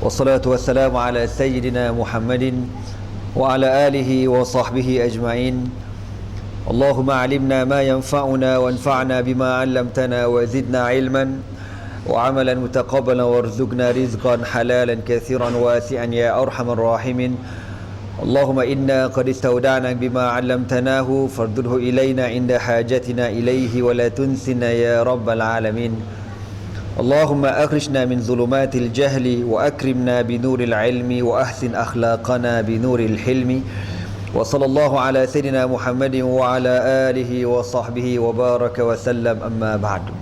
Wassalatu wassalamu ala sayyidina Muhammadin wa ala alihi wa sahbihi ajma'in. Allahumma alimna ma yanfa'una wanfa'na bima 'allamtana wa zidna ilman wa 'amalan mutaqabbalan warzuqna rizqan halalan katsiran wasi'an ya arhamar rahimin. Allahumma inna qad istawda'na bima 'allamtanahu fardudhu ilayna inda hajatina ilayhi wa la tunsina ya rabbal alamin. Allahumma akhrijna min zulumatil jahli wa akrimna binuril ilmi wa ahsin akhlaqana binuril hilmi. Wa sallallahu ala sayyidina Muhammadin wa ala alihi wa sahbihi wa baraka wa sallam, amma ba'du.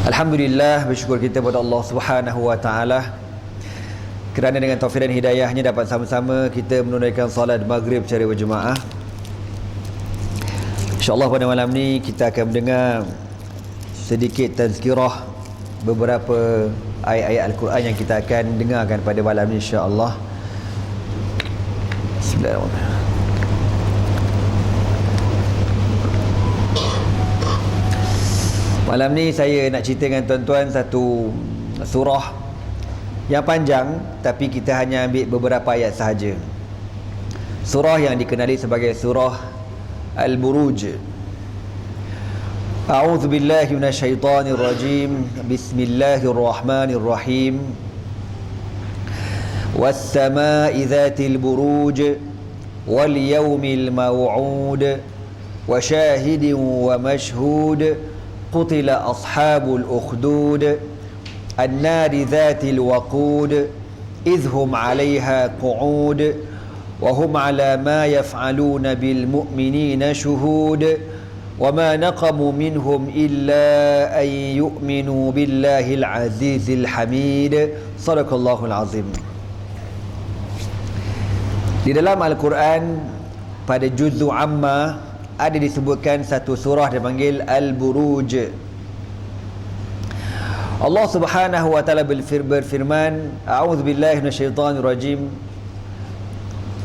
Alhamdulillah, bersyukur kita kepada Allah Subhanahu wa taala kerana dengan taufik dan hidayahnya dapat sama-sama kita menunaikan salat maghrib secara berjemaah. InsyaAllah pada malam ni kita akan mendengar sedikit tazkirah beberapa ayat-ayat Al-Quran yang kita akan dengarkan pada malam ni insyaAllah. Bismillahirrahmanirrahim. Malam ni saya nak cerita dengan tuan-tuan satu surah yang panjang, tapi kita hanya ambil beberapa ayat sahaja. Surah yang dikenali sebagai surah Al-Buruj. A'udzu billahi minasyaitonir rajim. Bismillahirrahmanirrahim. Was-samaa'i dzatil buruj wal yawmil maw'ud wa syahidin wa mashhud. Qutila ashabul ukhdud an-nari dzatil waqud idhum 'alayha qu'ud وهم على ما يفعلون بالمؤمنين شهود وما نقموا منهم إلا أن يؤمنوا بالله العزيز الحميد. صدق الله العظيم. Di dalam Al-Quran pada juz'u amma ada disebutkan satu surah dipanggil Al-Buruj. Allah Subhanahu wa taala berfirman, a'udzu billahi minasyaitonir rajim.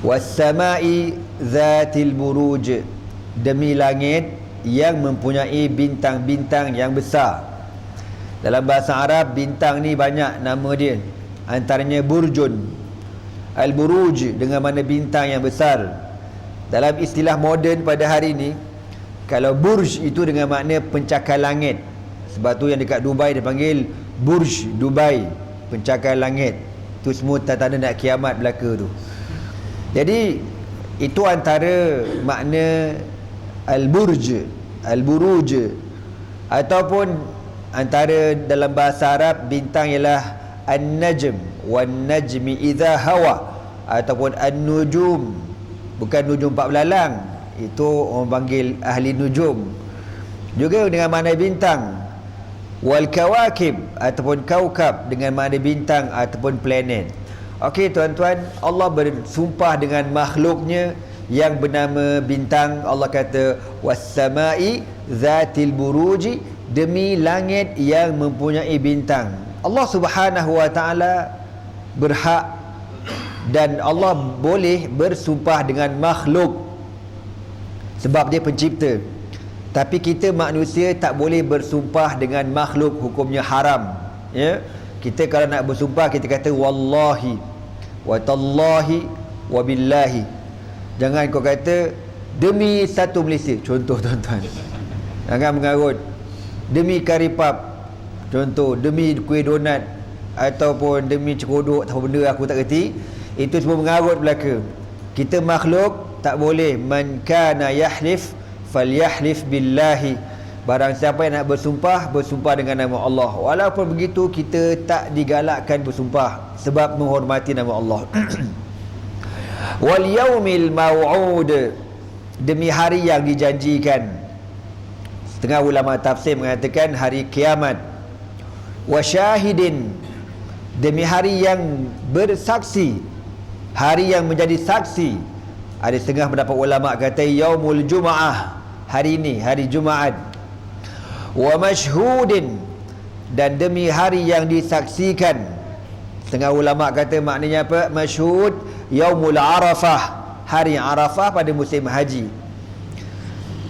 Was-samaa'i dzatil buruj, demi langit yang mempunyai bintang-bintang yang besar. Dalam bahasa Arab bintang ni banyak nama dia, antaranya burjun. Al-buruj dengan mana bintang yang besar. Dalam istilah moden pada hari ni, kalau burj itu dengan makna pencakar langit. Sebab tu yang dekat Dubai dia panggil Burj Dubai, pencakar langit. Tu semua tanda-tanda nak kiamat belaka tu. Jadi itu antara makna Al-Burj, Al-Buruj, ataupun antara dalam bahasa Arab bintang ialah An-Najm, Wan-Najmi idza hawa, ataupun An-Nujum. Bukan nujum pak belalang, itu orang panggil ahli nujum. Juga dengan makna bintang. Wal-Kawakib, ataupun kaukab dengan makna bintang ataupun planet. Okey tuan-tuan, Allah bersumpah dengan makhluknya yang bernama bintang. Allah kata was-samaa'i dzatil buruji, demi langit yang mempunyai bintang. Allah Subhanahu wa taala berhak dan Allah boleh bersumpah dengan makhluk sebab dia pencipta. Tapi kita manusia tak boleh bersumpah dengan makhluk, hukumnya haram. Ya. Kita kalau nak bersumpah kita kata wallahi wa tallahi wa billahi. Jangan kau kata demi satu Malaysia, contoh tuan-tuan. Jangan mengarut demi karipap, contoh demi kuih donat, ataupun demi cekodok atau benda aku tak kerti. Itu semua mengarut belaka. Kita makhluk tak boleh. Man kana yahlif falyahlif billahi. Barang siapa yang nak bersumpah, bersumpah dengan nama Allah. Walaupun begitu, kita tak digalakkan bersumpah sebab menghormati nama Allah. Wal yaumil maw'ud, demi hari yang dijanjikan. Setengah ulama tafsir mengatakan hari kiamat. Wa syahidin, demi hari yang bersaksi, hari yang menjadi saksi. Ada setengah pendapat ulama kata yaumul jum'ah, hari ini, hari Jumaat. Wa mashhudin, dan demi hari yang disaksikan. Setengah ulama kata maknanya apa? Mashhud yaumul arafah, hari Arafah pada musim haji.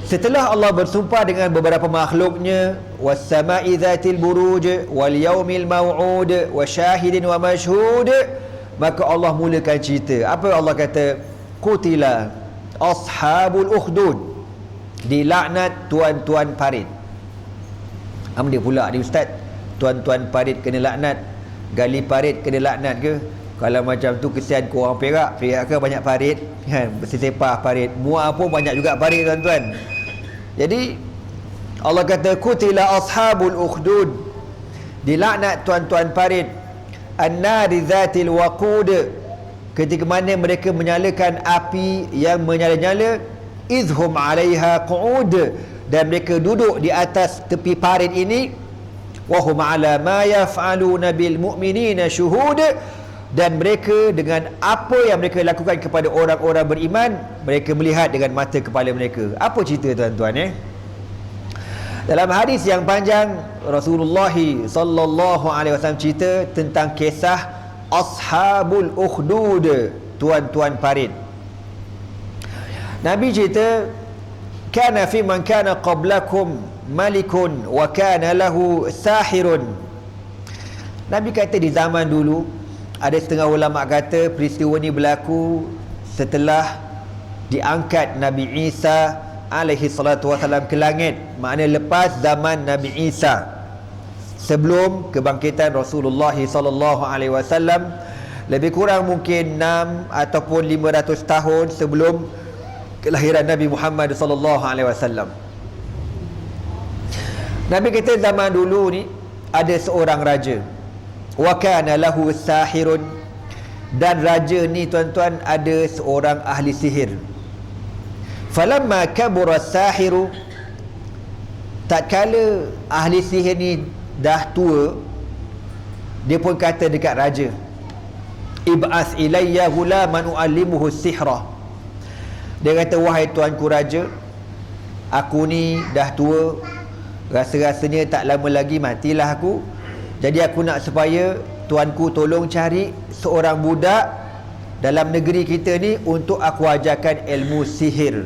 Setelah Allah bersumpah dengan beberapa makhluknya, was-sama'i dzatil buruj wal yaumil maw'ud wa syahidin wa mashhud, maka Allah mulakan cerita. Apa Allah kata? Qutila ashabul ukhdud, dilaknat tuan-tuan parit. Apa dia pula ni ustaz? Tuan-tuan parit kena laknat, gali parit kena laknat ke? Kalau macam tu kesian ke orang Perak. Perak ke banyak parit kan, bersepah parit. Muar pun banyak juga parit tuan-tuan. Jadi Allah kata qutila ashabul ukhdud, dilaknat tuan-tuan parit, an-nari dzatil waqud, ketika mana mereka menyalakan api yang menyala-nyala, izhum 'alaiha qu'ud, dan mereka duduk di atas tepi parit ini, wa hum 'ala ma yaf'aluna bil mu'minina syuhud, dan mereka dengan apa yang mereka lakukan kepada orang-orang beriman, mereka melihat dengan mata kepala mereka. Apa cerita tuan-tuan Dalam hadis yang panjang, Rasulullah sallallahu alaihi wasallam cerita tentang kisah ashabul ukhdud, tuan-tuan parit. Nabi cerita, kana fi man kana qablakum malikun wa kana lahu sahirun. Nabi kata di zaman dulu, ada setengah ulama kata peristiwa ni berlaku setelah diangkat Nabi Isa alaihi salatu wasalam ke langit, maknanya lepas zaman Nabi Isa, sebelum kebangkitan Rasulullah sallallahu alaihi wasallam, lebih kurang mungkin 6 ataupun 500 tahun sebelum kelahiran Nabi Muhammad sallallahu alaihi wasallam. Nabi kata zaman dulu ni ada seorang raja, wa kana lahu sahirun, dan raja ni tuan-tuan ada seorang ahli sihir. Falamma kabura sahiru, tatkala ahli sihir ni dah tua, dia pun kata dekat raja, ib'as ilayya ghulaman u'allimuhu sihra. Dia kata, wahai tuanku raja, aku ni dah tua, rasa-rasanya tak lama lagi matilah aku. Jadi aku nak supaya tuanku tolong cari seorang budak dalam negeri kita ni untuk aku ajarkan ilmu sihir.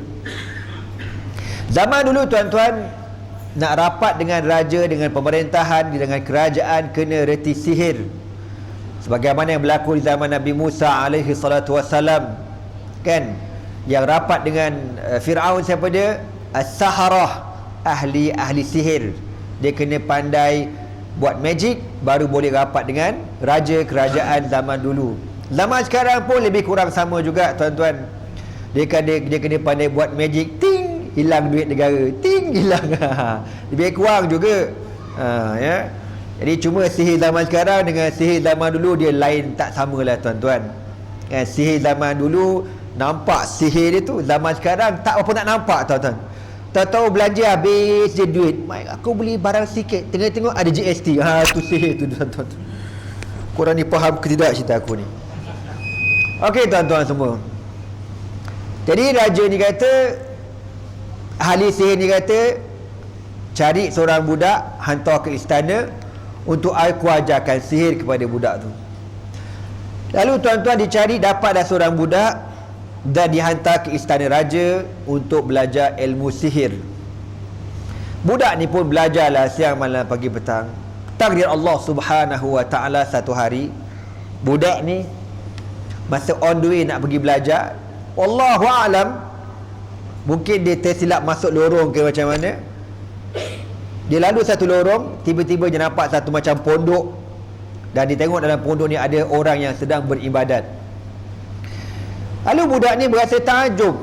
Zaman dulu tuan-tuan, nak rapat dengan raja, dengan pemerintahan, dengan kerajaan, kena reti sihir. Sebagaimana yang berlaku di zaman Nabi Musa alaihi salatu wassalam, kan, yang rapat dengan Fir'aun, siapa dia? As-saharah, ahli sihir. Dia kena pandai buat magic baru boleh rapat dengan raja kerajaan zaman dulu. Zaman sekarang pun lebih kurang sama juga tuan-tuan. Dia kena pandai buat magic, ting, hilang duit negara, ting, hilang. Lebih kurang juga. Ya. Jadi cuma sihir zaman sekarang dengan sihir zaman dulu dia lain, tak samalah tuan-tuan. Sihir zaman dulu nampak sihir dia tu, zaman sekarang tak apa nak nampak tuan-tuan. Tahu-tahu belanja habis je duit. Aku beli barang sikit, tengok-tengok ada GST. Tu sihir tu tuan-tuan. Korang ni faham ke tidak cerita aku ni? Okey tuan-tuan semua. Jadi raja ni kata, ahli sihir ni kata, cari seorang budak, hantar ke istana untuk aku ajarkan sihir kepada budak tu. Lalu tuan-tuan dicari, dapatlah seorang budak dan dihantar ke istana raja untuk belajar ilmu sihir. Budak ni pun belajarlah siang malam pagi petang. Takdir Allah subhanahu wa ta'ala, satu hari budak ni masa on the way nak pergi belajar, wallahu a'lam, mungkin dia tersilap masuk lorong ke macam mana. Dia lalu satu lorong, tiba-tiba dia nampak satu macam pondok, dan dia tengok dalam pondok ni ada orang yang sedang beribadat. Lalu budak ni berasa takjub.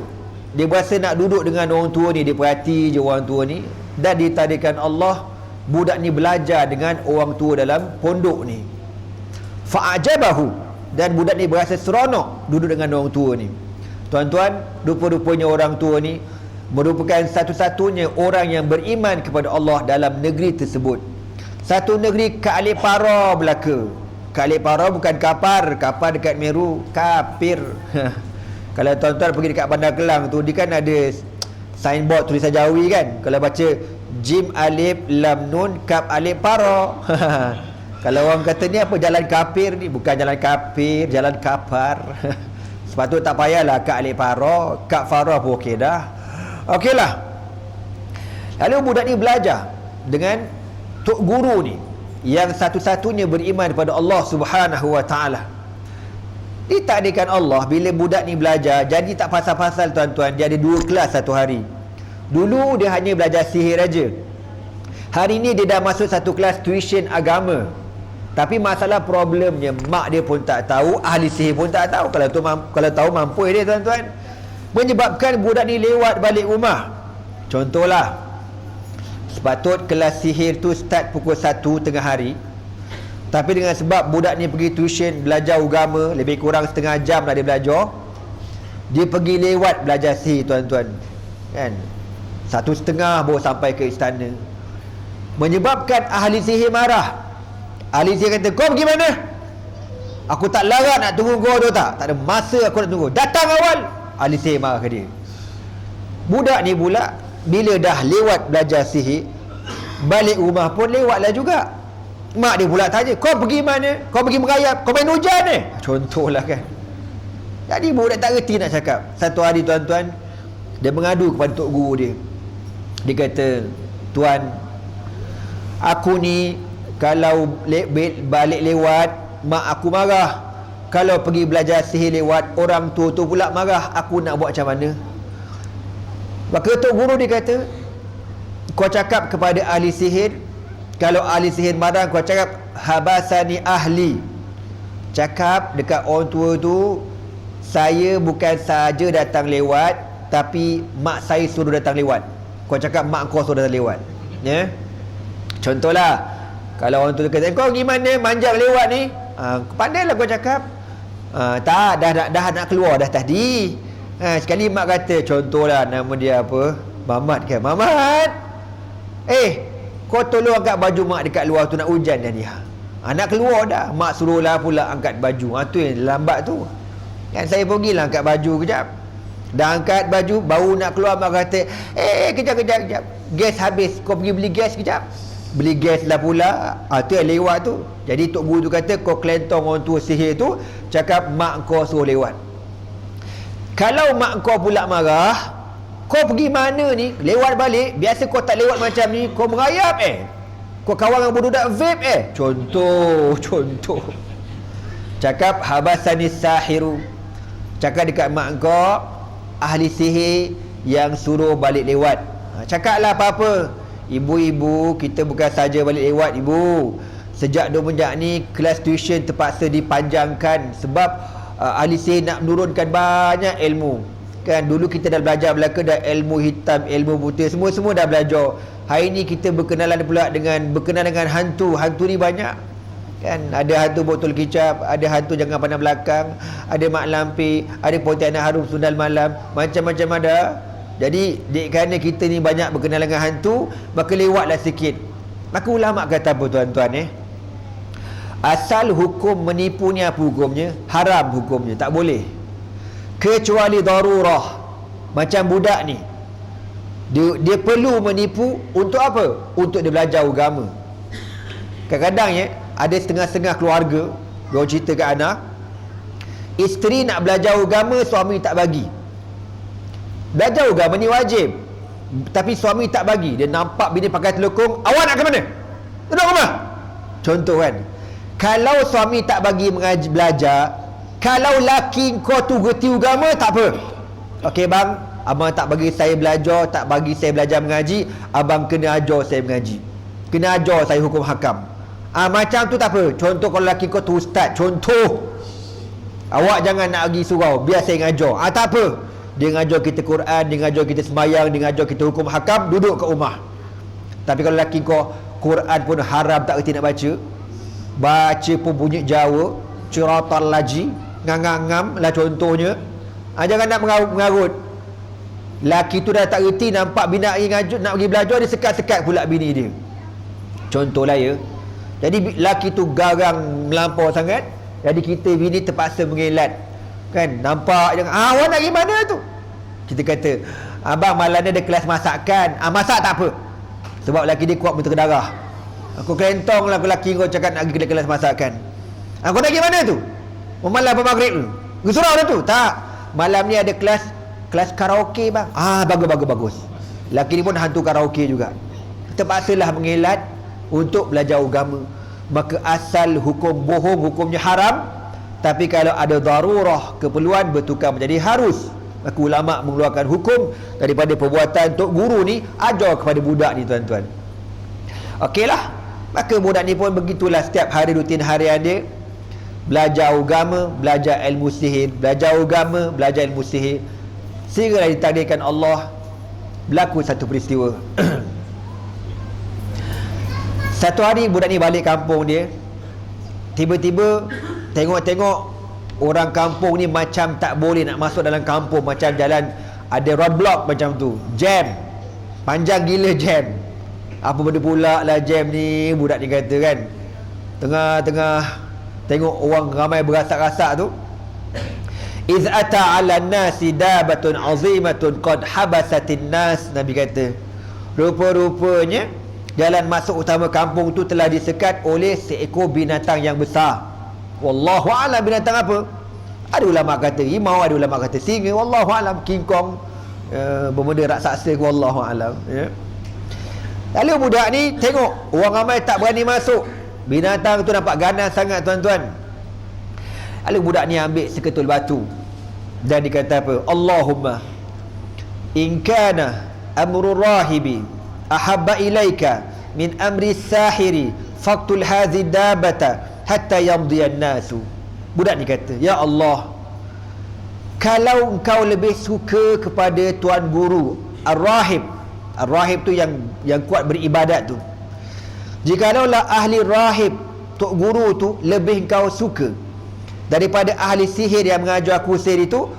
Dia berasa nak duduk dengan orang tua ni, dia perhati je orang tua ni, dan ditadikan Allah, budak ni belajar dengan orang tua dalam pondok ni. Fa'ajabahu, dan budak ni berasa seronok duduk dengan orang tua ni. Tuan-tuan, rupa-rupanya orang tua ni merupakan satu-satunya orang yang beriman kepada Allah dalam negeri tersebut. Satu negeri Ka'alip Para belaka. Ka'alip Para bukan kapar, kapar dekat Meru, kapir. Kalau tuan-tuan pergi dekat Bandar Kelang tu, dia kan ada signboard tulisan Jawi kan. Kalau baca Jim Alif Lam Nun Kap Alif Para. Kalau orang kata ni apa, jalan kapir ni, bukan jalan kapir, jalan kapar. Sepatutnya tak payahlah Kak Alif Para, Kak Farah pun okey dah. Okeylah. Lalu budak ni belajar dengan tok guru ni yang satu-satunya beriman kepada Allah Subhanahu wa taala. Ditakdirkan Allah bila budak ni belajar, jadi tak pasal-pasal tuan-tuan, dia ada 2 kelas satu hari. Dulu dia hanya belajar sihir aja. Hari ni dia dah masuk satu kelas tuition agama. Tapi masalah problemnya, mak dia pun tak tahu, ahli sihir pun tak tahu. Kalau tahu mampu dia tuan-tuan. Menyebabkan budak ni lewat balik rumah. Contohlah, sepatut kelas sihir tu start pukul 1 tengah hari. Tapi dengan sebab budak ni pergi tuition belajar agama, lebih kurang setengah jam lah dia belajar, dia pergi lewat belajar sihir tuan-tuan, kan? 1:30 baru sampai ke istana. Menyebabkan ahli sihir marah. Ahli sihir kata, kau pergi mana? Aku tak larang nak tunggu kau tu, tak ada masa aku nak tunggu, datang awal. Ahli sihir marah ke dia. Budak ni pula bila dah lewat belajar sihir, balik rumah pun lewatlah juga. Mak dia pula tanya, kau pergi mana? Kau pergi merayap? Kau main hujan ni? Contohlah kan. Jadi budak tak reti nak cakap. Satu hari tuan-tuan, dia mengadu kepada tok guru dia. Dia kata, tuan, aku ni kalau balik lewat, mak aku marah. Kalau pergi belajar sihir lewat, orang tua tu pula marah. Aku nak buat macam mana? Maka tok guru dia kata, kau cakap kepada ahli sihir, kalau ahli sihir marah, kau cakap, habasani ahli. Cakap dekat orang tua tu, saya bukan saja datang lewat, tapi mak saya suruh datang lewat. Kau cakap mak kau suruh datang lewat, ya? Contohlah, kalau orang tu kata, kau gimana manjang lewat ni? Pandailah kau cakap, tak, dah nak keluar dah tadi. Sekali mak kata, contohlah nama dia apa, Mamat kan, Mamat, kau tolong angkat baju mak dekat luar tu, nak hujan dah dia. Nak keluar dah, mak suruhlah pula angkat baju. Tu yang lambat tu kan. Saya pergilah angkat baju kejap, dah angkat baju, baru nak keluar, mak kata, kejap, gas habis, kau pergi beli gas kejap. Beli gas lah pula. Tu yang lewat tu. Jadi tok guru tu kata, kau kelentong orang tua sihir tu, cakap mak kau suruh lewat. Kalau mak kau pula marah, kau pergi mana ni? Lewat balik. Biasa kau tak lewat macam ni, kau merayap kau kawan dengan budak vape Contoh. Cakap habasani sahiru. Cakap dekat mak kau, ahli sihir yang suruh balik lewat. Cakaplah apa-apa. Ibu-ibu, kita bukan saja balik lewat, ibu. Sejak semenjak ni kelas tuition terpaksa dipanjangkan sebab ahli sihir nak menurunkan banyak ilmu. Kan dulu kita dah belajar belaka, dah ilmu hitam, ilmu putih, semua dah belajar. Hari ni kita berkenalan dengan hantu. Hantu ni banyak. Kan ada hantu botol kicap, ada hantu jangan pandang belakang, ada mak lampir, ada pontianak harum sundal malam, macam-macam ada. Jadi kerana kita ni banyak berkenalan dengan hantu, maka lewatlah sikit. Maka ulama kata apa tuan-tuan asal hukum menipu ni apa hukumnya? Haram hukumnya, tak boleh. Kecuali darurah. Macam budak ni, dia perlu menipu untuk apa? Untuk dia belajar agama. Kadang-kadang ada setengah-setengah keluarga, dia cerita kat anak, isteri nak belajar agama, suami tak bagi. Belajar agama ni wajib, tapi suami tak bagi. Dia nampak bini pakai telekung, awak nak ke mana? Duduk rumah. Contoh kan. Kalau suami tak bagi mengaji belajar, kalau laki kau tu gerti agama, tak apa. Okey bang, abang tak bagi saya belajar, tak bagi saya belajar mengaji, abang kena ajar saya mengaji, kena ajar saya hukum hakam. Macam tu tak apa. Contoh kalau laki kau tu ustaz, contoh, awak jangan nak pergi surau, biar saya ngajar. Tak apa, dia ngajar kita Quran, dia ngajar kita sembahyang, dia ngajar kita hukum hakam, duduk kat rumah. Tapi kalau laki kau Quran pun haram, tak erti nak baca pun bunyi Jawa, ceratal laji, ngangam lah contohnya. Jangan nak mengarut. Laki tu dah tak erti, nampak bini nak pergi belajar, dia sekat-sekat pula bini dia. Contohlah Jadi laki tu garang melampau sangat, jadi kita bini terpaksa mengelat. Kan nampak jangan, awak nak pergi mana tu? Kita kata, abang malam ni ada kelas masakan. Masak tak apa, sebab laki dia kuat bentuk darah. Aku kelentong lah laki kau cakap nak pergi kelas masakan. Kau nak pergi mana tu? Malam apa maghrib tu? Pergi surau dah tu? Tak, malam ni ada kelas karaoke bang. Bagus. Laki ni pun hantu karaoke juga. Terpaksalah mengelat untuk belajar agama. Maka asal hukum bohong hukumnya haram, tapi kalau ada darurah, keperluan, bertukar menjadi harus. Maka ulama mengeluarkan hukum daripada perbuatan tok guru ni, ajar kepada budak ni tuan-tuan. Okeylah, maka budak ni pun begitulah setiap hari rutin harian dia, belajar agama, belajar ilmu sihir, belajar agama, belajar ilmu sihir. Sehinggalah ditakdirkan Allah berlaku satu peristiwa. Satu hari budak ni balik kampung dia, tiba-tiba tengok-tengok orang kampung ni macam tak boleh nak masuk dalam kampung, macam jalan ada roadblock macam tu, jam, panjang gila jam. Apa benda pula lah jam ni, budak ni kata kan. Tengah-tengah tengok orang ramai berasak-rasak tu, iz ata 'ala an-nasi dabatun 'azimatun qad habasatin nas. Nabi kata, rupa-rupanya jalan masuk utama kampung tu telah disekat oleh seekor binatang yang besar. Wallahu a'lam binatang apa. Ada ulama kata rimau, ada ulama kata singa, wallahu a'lam King Kong, bermenda raksasa, wallahu a'lam, ya. Lalu budak ni tengok orang ramai tak berani masuk, binatang tu nampak ganas sangat tuan-tuan. Lalu budak ni ambil seketul batu dan dikata apa, Allahumma in kana amru rahibi ahabba ilaika min amri sahiri faqtul hadhi dabata hatta yamdiyan nasu. Budak ni kata, ya Allah, kalau engkau lebih suka kepada tuan guru ar-rahib, ar-rahib tu yang kuat beribadat tu, jikalaulah ahli rahib, tok guru tu lebih engkau suka daripada ahli sihir yang mengajar aku sihir itu,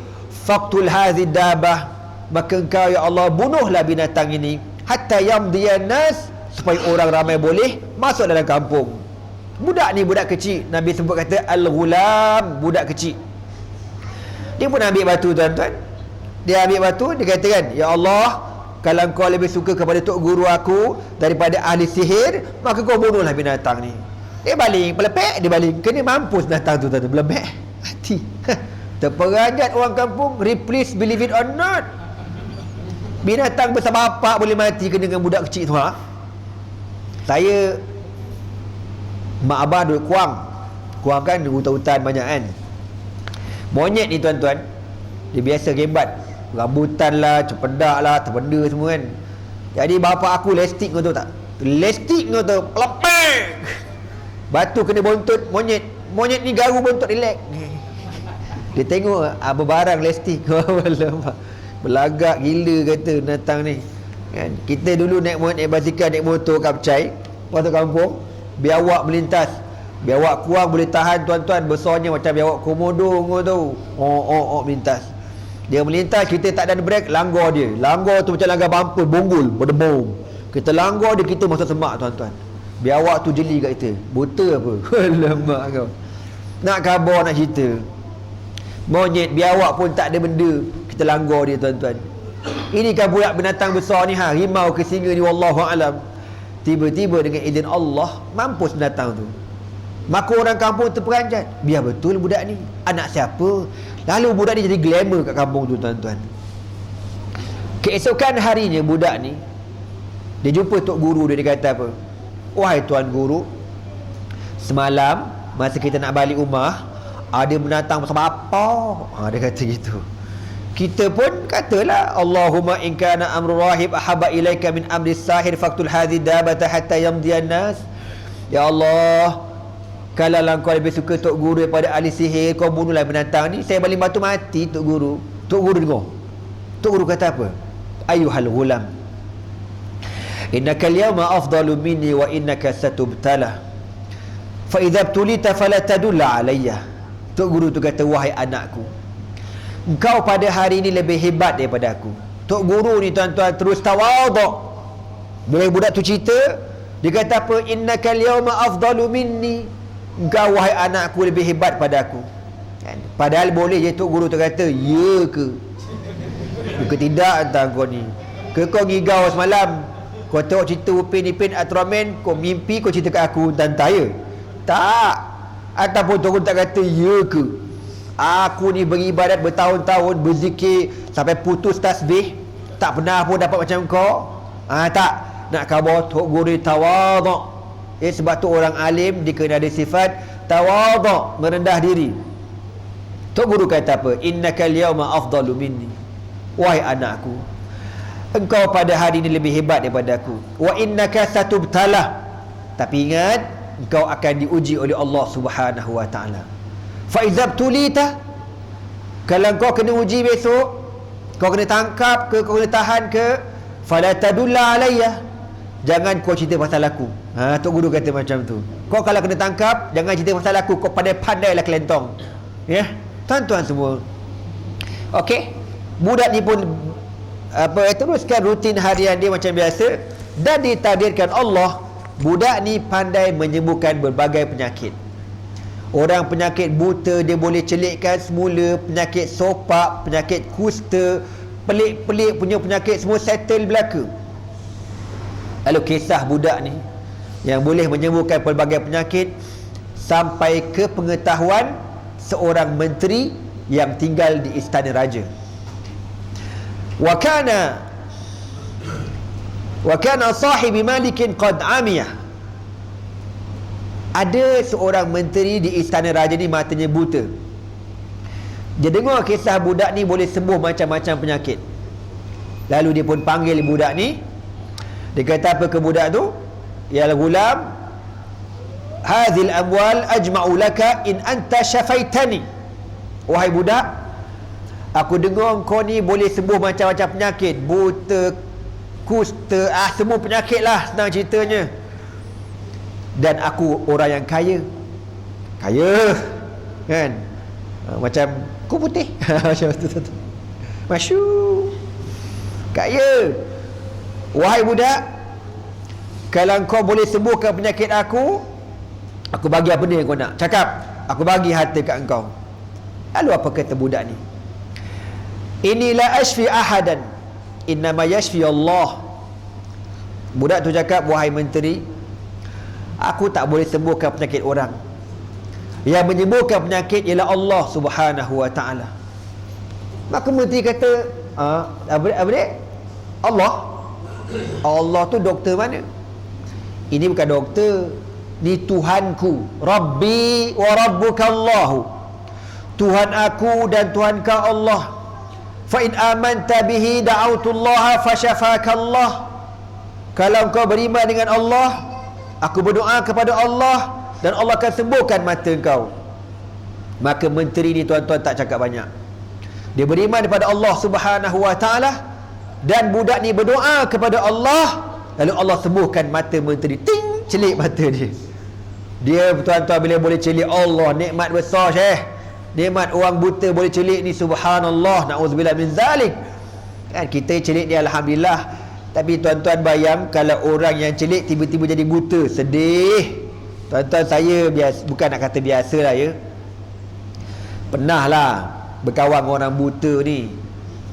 faqtul hadhi dabah, maka engkau ya Allah bunuhlah binatang ini hatta yamdiyan nas, supaya orang ramai boleh masuk dalam kampung. Budak ni budak kecil, Nabi sebut kata al-ghulam, budak kecil. Dia pun ambil batu tuan-tuan. Dia ambil batu, dia kata kan, ya Allah, kalau kau lebih suka kepada tok guru aku daripada ahli sihir, maka kau bunuhlah binatang ni. Dia baling, pelepek, dia baling. Kena mampus binatang tu tuan-tuan, pelepek hati. Terperanjat orang kampung, please believe it or not, binatang besar bapak boleh mati kena dengan budak kecil tu, ha? Saya, mak abah duduk Kuang kan hutan-hutan banyak kan. Monyet ni tuan-tuan, dia biasa gebat, rambutan lah, cepedak lah, terbenda semua kan. Jadi bapak aku lestik kau tahu tak, lestik kau tahu, pelepek, batu kena bontot monyet. Monyet ni garu bontot, relax. Dia tengok berbarang lestik. Belagak gila kata binatang ni kan. Kita dulu naik basikal, naik motor kapcai waktu kampung, biawak melintas, biawak Kuang boleh tahan tuan-tuan, besarnya macam biawak komodo kau tahu, melintas. Dia melintas, kita tak ada brake, langgar dia. Langgar tu macam langgar bumper, bonggol, berdebom. Kita langgar dia, kita masuk semak tuan-tuan. Biawak tu jeli kat kita, buta apa. Alamak kau, nak khabar nak cerita. Monyet, biawak pun tak ada benda, kita langgar dia tuan-tuan. Ini kan budak binatang besar ni, harimau ke singa ni, wallahu alam. Tiba-tiba dengan izin Allah mampus binatang tu. Maka orang kampung terperanjat, biar betul budak ni anak siapa. Lalu budak ni jadi glamour kat kampung tu tuan-tuan. Keesokan harinya budak ni, dia jumpa tok guru dia, dia kata apa, wahai tuan guru, semalam masa kita nak balik rumah ada binatang besar apa. Dia kata gitu. Kita pun katalah, Allahumma in kana amru rahib ahabba ilaika min amri sahir faqtul hadhi dabata hatta yamdiyan nas. Ya Allah, kalau kau lebih suka tok guru daripada ahli sihir, kau bunuhlah binatang ni. Saya baling batu mati tok guru. Tok guru dengar. Tok guru kata apa? Ayuhal ghulam, innaka al-yawma afdalu minni wa innaka satubtala fa idza btulita fala tadulla alayya. Tok guru tu kata, wahai anakku, engkau pada hari ini lebih hebat daripada aku. Tok guru ni tuan-tuan terus tawaduk. Bila budak tu cerita, dia kata apa? Innaka al-yawma afdalu minni, engkau wahai anakku lebih hebat pada aku. Padahal boleh je tok guru tu kata, ya ke? Ya ke tidak entah kau ni? Ke kau ngigau semalam, kau tengok cerita Upin Ipin Ultraman, kau mimpi kau cerita kat aku tentang ya? Tak. Ataupun tok guru tak kata, ya ke? Aku ni beribadat bertahun-tahun, berzikir sampai putus tasbih, tak pernah pun dapat macam kau. Tak. Nak khabar Tok Guru tawaduk. Sebab tu orang alim dia kena ada sifat tawaduk, merendah diri. Tok Guru kata apa? Innakal yawma afdalu minni. Wahai anakku, engkau pada hari ini lebih hebat daripada aku. Wa innaka satubtalah. Tapi ingat, engkau akan diuji oleh Allah Subhanahu wa taala. Fa idza tulita, kalau kau kena uji besok, kau kena tangkap ke, kau kena tahan ke, fala tadulla alayya, jangan kau cerita pasal aku. Tok Guru kata macam tu. Kau kalau kena tangkap, jangan cerita pasal aku, kau pandai-pandailah kelentong. Ya, tuan-tuan semua. Okey. Budak ni pun teruskan rutin harian dia macam biasa, dan ditakdirkan Allah budak ni pandai menyembuhkan berbagai penyakit. Orang penyakit buta dia boleh celikkan semula, penyakit sopak, penyakit kusta, pelik-pelik punya penyakit semua settle belaka. Lalu kisah budak ni yang boleh menyembuhkan pelbagai penyakit sampai ke pengetahuan seorang menteri yang tinggal di istana raja. Wa kana sahibi malikin qad amiyah. Ada seorang menteri di istana raja ni matanya buta. Dia dengar kisah budak ni boleh sembuh macam-macam penyakit. Lalu dia pun panggil budak ni. Dia kata apa ke budak tu? Ya al-ghulam, hadhil amwal ajma'u laka in anta syafaitani. Wahai budak, aku dengar kau ni boleh sembuh macam-macam penyakit, buta, kusta, semua penyakit lah, senang ceritanya. Dan aku orang yang kaya. Kaya kan? Macam ku putih. Macam tu. Masyur. Kaya. Wahai budak, kalau kau boleh sembuhkan penyakit aku bagi apa dia kau nak? Cakap, aku bagi harta kat engkau. Lalu apa kata budak ni? Inilah ashfi ahadan, innama yashfi Allah. Budak tu cakap, wahai menteri, aku tak boleh sembuhkan penyakit orang. Yang menyembuhkan penyakit ialah Allah Subhanahu wa ta'ala. Maka menteri kata, apa dia? Allah tu doktor mana? Ini bukan doktor, ni Tuhanku. Rabbi wa rabbuka Allahu. Tuhan aku dan Tuhan kau Allah. Fa in amanta bihi da'autullaha fashafaka Allah. Kalau kau beriman dengan Allah, aku berdoa kepada Allah dan Allah akan sembuhkan mata kau. Maka menteri ni tuan-tuan tak cakap banyak. Dia beriman kepada Allah Subhanahu wa ta'ala, dan budak ni berdoa kepada Allah, lalu Allah sembuhkan mata menteri. Ting, celik mata dia. Dia tuan-tuan bila boleh celik, Allah nikmat besar Syekh. Nikmat orang buta boleh celik ni, subhanallah, na'udzubillah min zalik. Kan kita celik dia alhamdulillah. Tapi tuan-tuan bayang kalau orang yang celik tiba-tiba jadi buta, sedih. Tuan-tuan, saya bukan nak kata biasa lah ya, pernah lah berkawan dengan orang buta ni.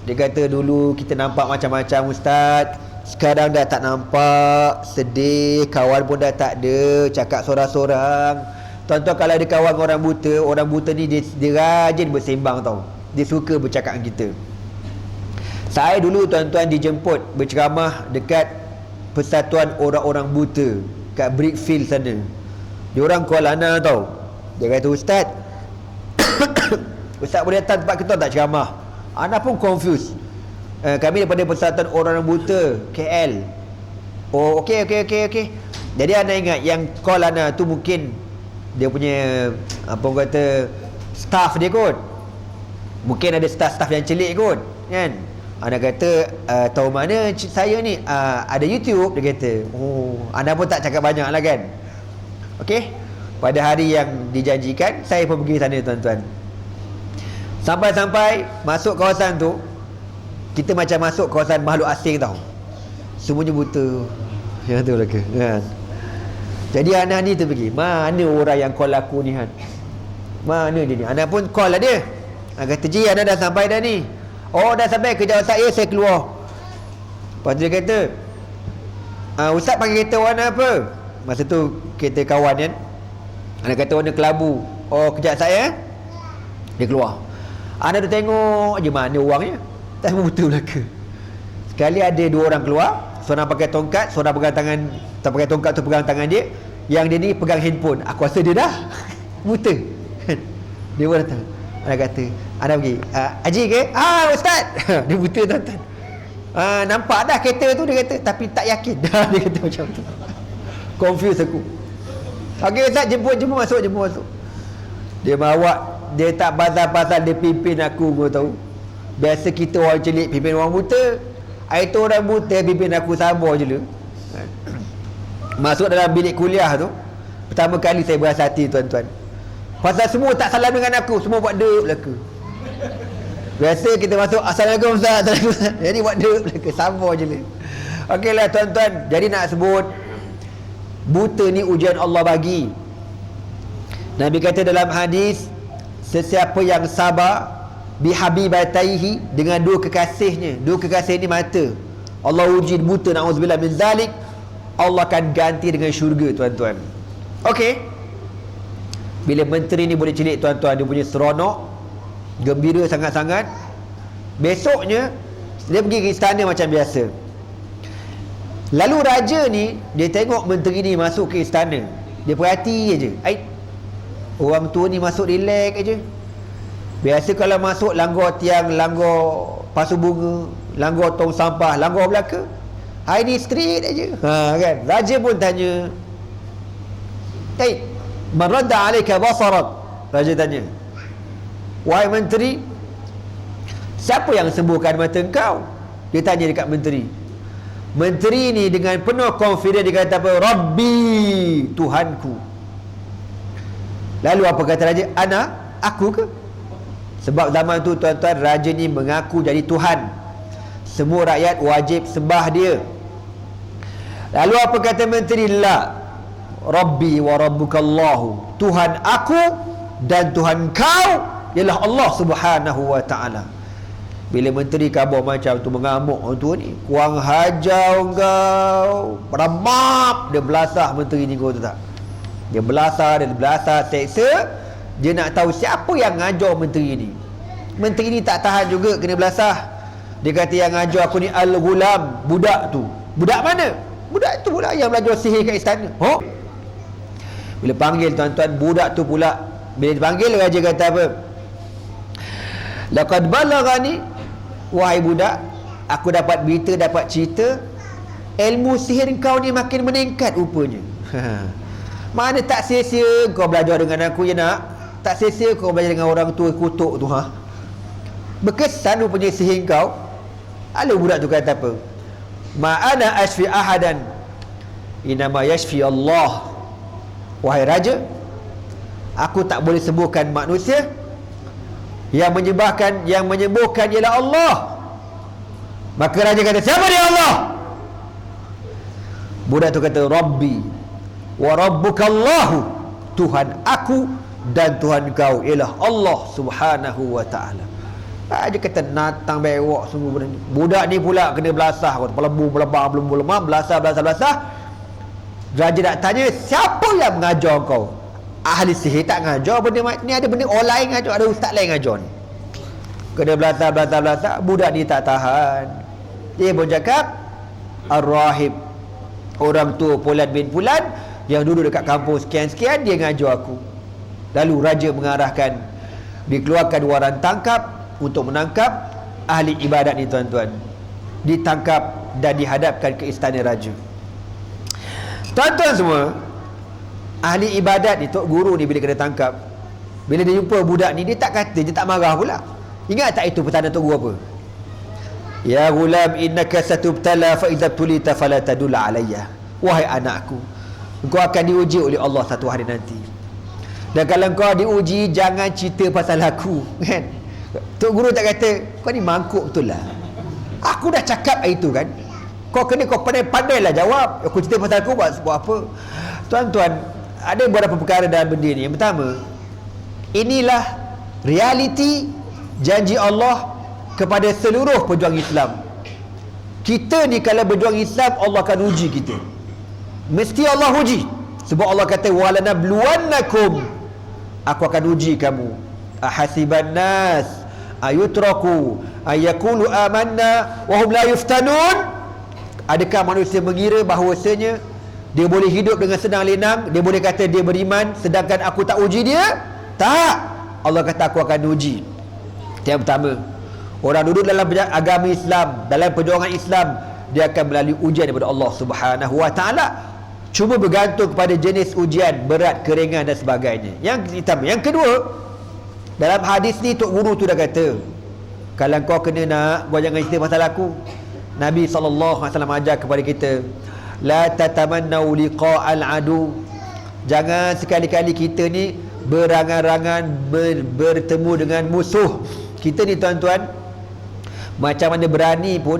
Dia kata dulu kita nampak macam-macam ustaz, sekarang dah tak nampak, sedih, kawan pun dah tak ada, cakap sorang-sorang. Tuan-tuan, kalau ada kawan orang buta ni dia rajin bersembang tau. Dia suka bercakap dengan kita. Saya dulu tuan-tuan dijemput berceramah dekat Persatuan Orang-orang Buta kat Brickfield sana. Dia orang Kuala Lumpur tau. Dia kata, ustaz ustaz boleh datang tempat kita tak ceramah? Ana pun confused. Kami daripada Persatuan Orang-orang Buta KL. Oh, okey. Jadi ana ingat yang Kuala Lumpur tu mungkin dia punya apa orang kata staff dia kot. Mungkin ada staff yang celik kot, kan? Ana kata tahu mana saya ni? Ada YouTube, dia kata. Oh, ana pun tak cakap banyak lah kan. Okey. Pada hari yang dijanjikan, saya pun pergi sana tuan-tuan. Sampai masuk kawasan tu, kita macam masuk kawasan makhluk asing tau. Semuanya buta. Yang tu lah ke, kan? Jadi anak ni tu pergi, mana orang yang call aku ni kan? Mana dia ni? Anak pun call lah dia. Kata, Ji, anak dah sampai dah ni. Oh, dah sampai, kejap saya keluar. Lepas tu dia kata, ustaz panggil kereta warna apa? Masa tu kereta kawan kan. Anak kata warna kelabu. Oh, kejap saya. Dia keluar. Anak tu tengok je mana orangnya. Tak betul belaka. Sekali ada dua orang keluar, seorang pakai tongkat, seorang pegang tangan, tak pakai tongkat tu pegang tangan dia, yang dia ni pegang handphone. Aku rasa dia dah buta. Dia pun datang. Dia kata, anda pergi, Haji ke? Ustaz. Dia buta tuan-tuan. Nampak dah kereta tu, dia kata, tapi tak yakin. Dia kata macam tu. Confuse aku. Okey Ustaz, jemput masuk. Dia bawa, dia tak pasal-pasal dia pimpin aku, kau tahu. Biasa kita orang celik pimpin orang buta. Itu orang buta pimpin aku sabar je lah. Masuk dalam bilik kuliah tu, pertama kali saya berasa hati tuan-tuan. Pasal semua tak salam dengan aku, semua buat dek belaka. Biasa kita masuk, Assalamualaikum Ustaz, jadi buat dek belaka, sabar je lah. Okeylah tuan-tuan, jadi nak sebut buta ni ujian Allah bagi. Nabi kata dalam hadis, sesiapa yang sabar bihabibataihi, dengan dua kekasihnya. Dua kekasih ni mata. Allah uji buta, na'udzubillah min zalik. Allah akan ganti dengan syurga tuan-tuan. Okey. Bila menteri ni boleh celik tuan-tuan, dia punya seronok, gembira sangat-sangat. Besoknya dia pergi ke istana macam biasa. Lalu raja ni, dia tengok menteri ni masuk ke istana, dia perhati je. Orang tua ni masuk relax aje. Biasa kalau masuk langgar tiang, langgar pasu bunga, langgar tong sampah, langgar belaka. Hari ni straight aja. Kan? Raja pun tanya, man radda alayka basarak? Raja tanya, wahai menteri, siapa yang sembuhkan mata engkau? Dia tanya dekat menteri. Menteri ni dengan penuh confidence dia kata apa? Rabbi, Tuhanku. Lalu apa kata raja? Aku ke? Sebab zaman tu tuan-tuan, raja ni mengaku jadi Tuhan. Semua rakyat wajib sembah dia. Lalu apa kata menteri? La, Rabbi wa rabbukallahu, Tuhan aku dan Tuhan kau ialah Allah Subhanahu wa ta'ala. Bila menteri khabar macam tu, mengamuk orang tua ni, kurang hajar kau, ramap. Dia belasah menteri ni, kau tahu tak? Dia belasah, seksa. Dia nak tahu siapa yang ngajar menteri ni. Menteri ni tak tahan juga, kena belasah. Dia kata yang ngajar aku ni al-ghulam, budak tu. Budak mana? Budak tu pula yang belajar sihir kat istana. Bila panggil tuan-tuan, budak tu pula, bila dipanggil, raja kata apa? Laqad balaghani, wahai budak, aku dapat berita, dapat cerita, ilmu sihir kau ni makin meningkat rupanya. Mana tak sia-sia kau belajar dengan aku, ya nak? Tak sia-sia kau belajar dengan orang tua kutuk tu, berkesan rupanya sihir kau. Lalu budak tu kata apa? Ma'ana ashfi ahadan, inama yashfi Allah. Wahai raja, aku tak boleh sembuhkan manusia. Yang menyembuhkan ialah Allah. Maka raja kata, siapa dia Allah? Budak tu kata, Rabbi wa rabbukallahu, Tuhan aku dan Tuhan kau ialah Allah Subhanahu wa ta'ala. Dia kata natang bewak sungguh benda ni. Budak ni pula kena belasah, belum belasah. Raja nak tanya, siapa yang mengajar kau? Ahli sihir tak ngajar benda ni, ada benda orang lain ngajar, ada ustaz lain ngajar ni. Kena belasah. Budak ni tak tahan. Dia pun cakap, Ar-Rahib, orang tua Fulan bin Fulan yang duduk dekat kampung sekian-sekian, dia ngajar aku. Lalu raja mengarahkan, dikeluarkan waran tangkap untuk menangkap ahli ibadat ni tuan-tuan. Ditangkap dan dihadapkan ke istana raja. Tuan-tuan semua, ahli ibadat ni, tok guru ni bila kena tangkap, bila dia jumpa budak ni, dia tak kata, dia tak marah pula. Ingat tak itu pertanyaan tok guru apa? Ya ghulam, innaka satubtala fa idza tulita fala tadul alayya. Wahai anakku, engkau akan diuji oleh Allah satu hari nanti. Dan kalau engkau diuji, jangan cerita pasal aku, kan? Tok guru tak kata, kau ni mangkuk betul lah. Aku dah cakap itu kan. Kau pandai-pandailah jawab. Aku cerita pasal aku buat apa? Tuan-tuan, ada beberapa perkara dalam benda ni. Yang pertama, inilah realiti janji Allah kepada seluruh pejuang Islam. Kita ni kalau berjuang Islam, Allah akan uji kita. Mesti Allah uji. Sebab Allah kata, walanabluwannakum, aku akan uji kamu. Ahasiban nas ayutraku ayaqulu amanna wa hum la yuftanun. Adakah manusia mengira bahawasanya dia boleh hidup dengan senang lenang, dia boleh kata dia beriman sedangkan aku tak uji dia? Tak. Allah kata aku akan uji. Yang pertama, orang duduk dalam agama Islam, dalam perjuangan Islam, dia akan melalui ujian daripada Allah Subhanahu wa taala. Cuma bergantung kepada jenis ujian, berat, keringan dan sebagainya. Yang kedua, dalam hadis ni Tok Guru tu dah kata, kalau kau kena nak, kau jangan cerita pasal aku. Nabi SAW ajar kepada kita, la tatamannau liqa'al adu. Jangan sekali-kali kita ni berangan-angan bertemu dengan musuh. Kita ni tuan-tuan, macam mana berani pun,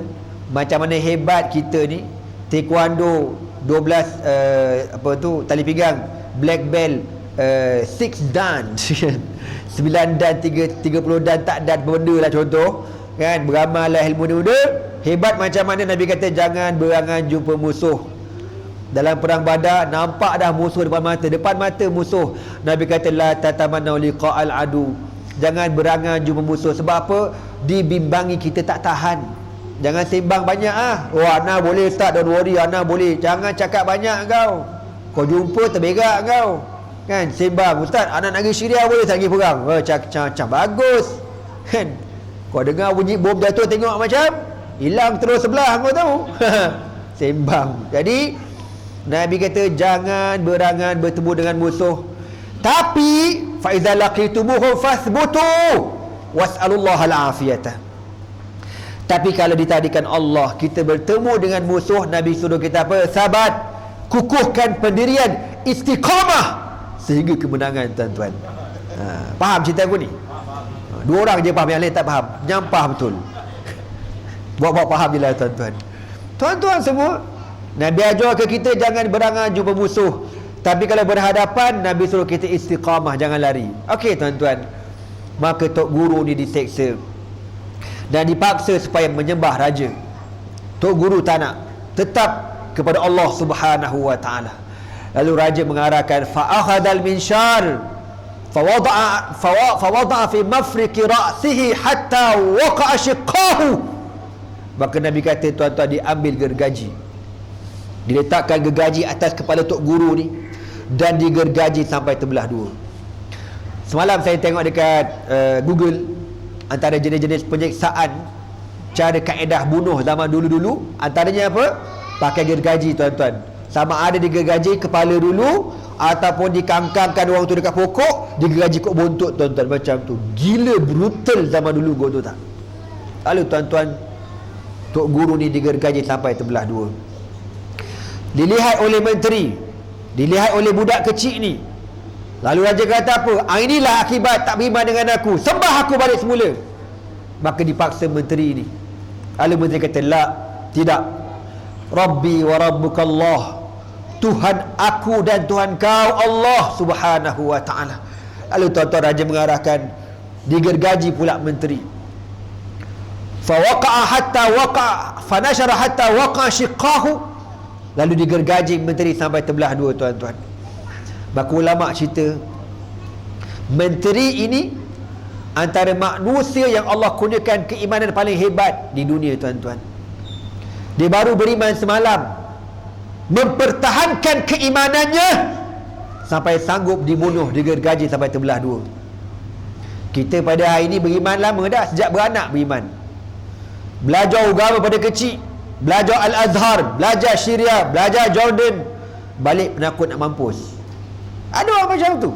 macam mana hebat kita ni, taekwondo 12 tali pinggang, black belt 6 dan 9 dan 30 dan tak dan benda lah contoh kan, beramal lah ilmu muda hebat macam mana. Nabi kata jangan berangan jumpa musuh. Dalam perang Badar nampak dah musuh depan mata musuh. Nabi kata la tatamannu liqa'al adu. Jangan berangan jumpa musuh. Sebab apa? Dibimbangi kita tak tahan. Jangan sembang banyak Oh ana boleh start, don't worry, ana boleh. Jangan cakap banyak kau. Kau jumpa terberak kau. Kan sembang, ustaz ana nak pergi Syria boleh tak pergi perang? Macam bagus. Kan? Kau dengar bunyi bom jatuh tengok macam hilang terus sebelah kau tahu. Sembang. Jadi Nabi kata jangan berangan bertemu dengan musuh. Tapi fa iza laqitumuhum fasbutu was'alullaha al-afiyata. Tapi kalau ditadikan Allah kita bertemu dengan musuh, Nabi suruh kita apa? Sabat, kukuhkan pendirian, istiqamah sehingga kemenangan tuan-tuan. Faham cerita aku ni? Dua orang je faham, yang lain tak faham. Nyampah betul. Buat-buat faham je lah tuan-tuan. Tuan-tuan semua, Nabi ajar ke kita jangan berangan jumpa musuh. Tapi kalau berhadapan, Nabi suruh kita istiqamah, jangan lari. Okey tuan-tuan, maka Tok Guru ni diseksa dan dipaksa supaya menyembah raja. Tok Guru tak nak, tetap kepada Allah Subhanahu wa taala. Lalu raja mengarahkan fa'akhadhal minshar fawada'a fi mafriqi ra'sihi hatta waqa'a shiqqahu. Maka Nabi kata tuan-tuan, diambil gergaji, diletakkan gergaji atas kepala Tok Guru ni dan digergaji sampai terbelah dua. Semalam saya tengok dekat Google, antara jenis-jenis penyiksaan, cara kaedah bunuh zaman dulu-dulu, antaranya apa? Pakai gergaji tuan-tuan. Sama ada digergaji kepala dulu ataupun dikangkangkan orang tu dekat pokok, digergaji kot buntut tuan-tuan, macam tu. Gila brutal zaman dulu kau tu tak? Lalu tuan-tuan, Tok Guru ni digergaji sampai terbelah dua. Dilihat oleh menteri, dilihat oleh budak kecil ni. Lalu raja kata apa? Inilah akibat tak beriman dengan aku, sembah aku balik semula. Maka dipaksa menteri ni. Lalu menteri kata la, tidak. Rabbi wa rabbukallah, Tuhan aku dan Tuhan kau Allah Subhanahu wa ta'ala. Lalu tuan-tuan, raja mengarahkan digergaji pula menteri. Fawaqa'a hatta waqa'a fanashara hatta waqa'a shiqqahu. Lalu digergaji menteri sampai terbelah dua tuan-tuan. Maka ulama' cerita, menteri ini antara manusia yang Allah kurniakan keimanan paling hebat di dunia tuan-tuan. Dia baru beriman semalam, mempertahankan keimanannya sampai sanggup dibunuh, digergaji sampai terbelah dua. Kita pada hari ini beriman lama dah, sejak beranak beriman. Belajar agama pada kecil, belajar Al-Azhar, belajar Syria, belajar Jordan, balik penakut nak mampus. Ada orang macam tu.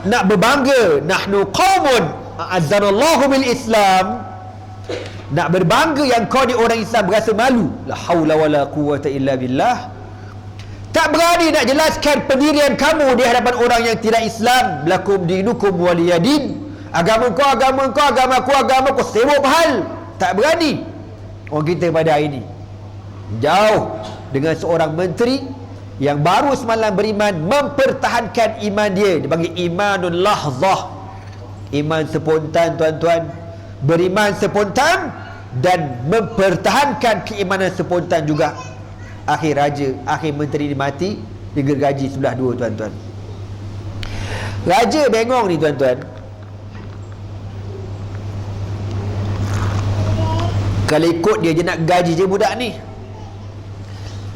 Nak berbangga, nahnu qaumun a'azzanallahu bil Islam. Nak berbangga yang kau ni orang Islam, berasa malu. La haula wala quwwata illa billah. Tak berani nak jelaskan pendirian kamu di hadapan orang yang tidak Islam. Lakum dinukum waliyadin. Agama kau, agama kau, agama aku, agama kau, sibuk hal. Tak berani. Orang kita pada hari ini jauh dengan seorang menteri yang baru semalam beriman, mempertahankan iman dia. Dia panggil imanul lahzah, iman spontan tuan-tuan. Beriman spontan dan mempertahankan keimanan spontan juga. Akhir menteri ni mati, digergaji sebelah dua tuan-tuan. Raja bengong ni tuan-tuan. Kalau ikut dia nak gaji je budak ni.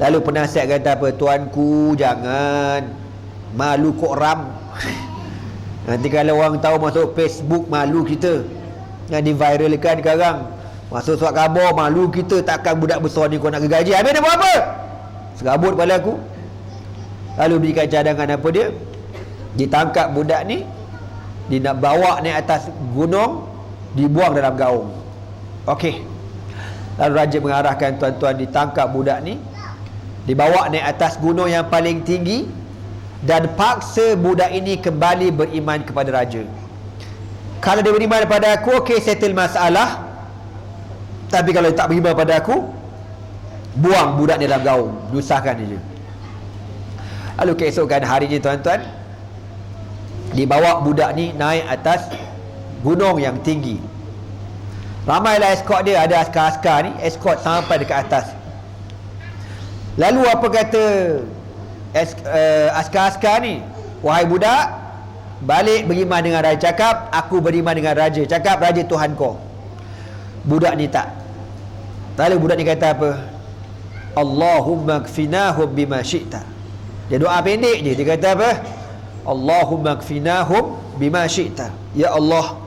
Lalu penasihat kata apa? Tuanku, jangan. Malu kok ram. Nanti kalau orang tahu masuk Facebook, malu kita. Yang diviralkan sekarang. Masuk surat khabar, malu kita. Takkan budak besar ni kau nak gaji. Habis dia buat apa? Serabut kepala aku. Lalu berikan cadangan apa dia? Ditangkap budak ni, dia nak bawa naik atas gunung, dibuang dalam gaung. Okey. Lalu raja mengarahkan tuan-tuan ditangkap budak ni, dibawa naik atas gunung yang paling tinggi, dan paksa budak ini kembali beriman kepada raja. Kalau dia beriman kepada aku, okey, settle masalah. Tapi kalau dia tak beriman pada aku, buang budak ni dalam gaung, nyusahkan dia. Lalu keesokan harinya tuan-tuan, dibawa budak ni naik atas gunung yang tinggi. Ramailah eskort dia, ada askar-askar ni, eskort sampai dekat atas. Lalu apa kata askar-askar ni? Wahai budak, balik beriman dengan raja. Cakap, aku beriman dengan raja. Cakap, raja Tuhan kau. Budak ni tak. Lalu budak ni kata apa? Allahumma kfinahum bima syi'ta. Dia doa pendek je. Dia kata apa? Allahumma kfinahum bima syi'ta. Ya Allah,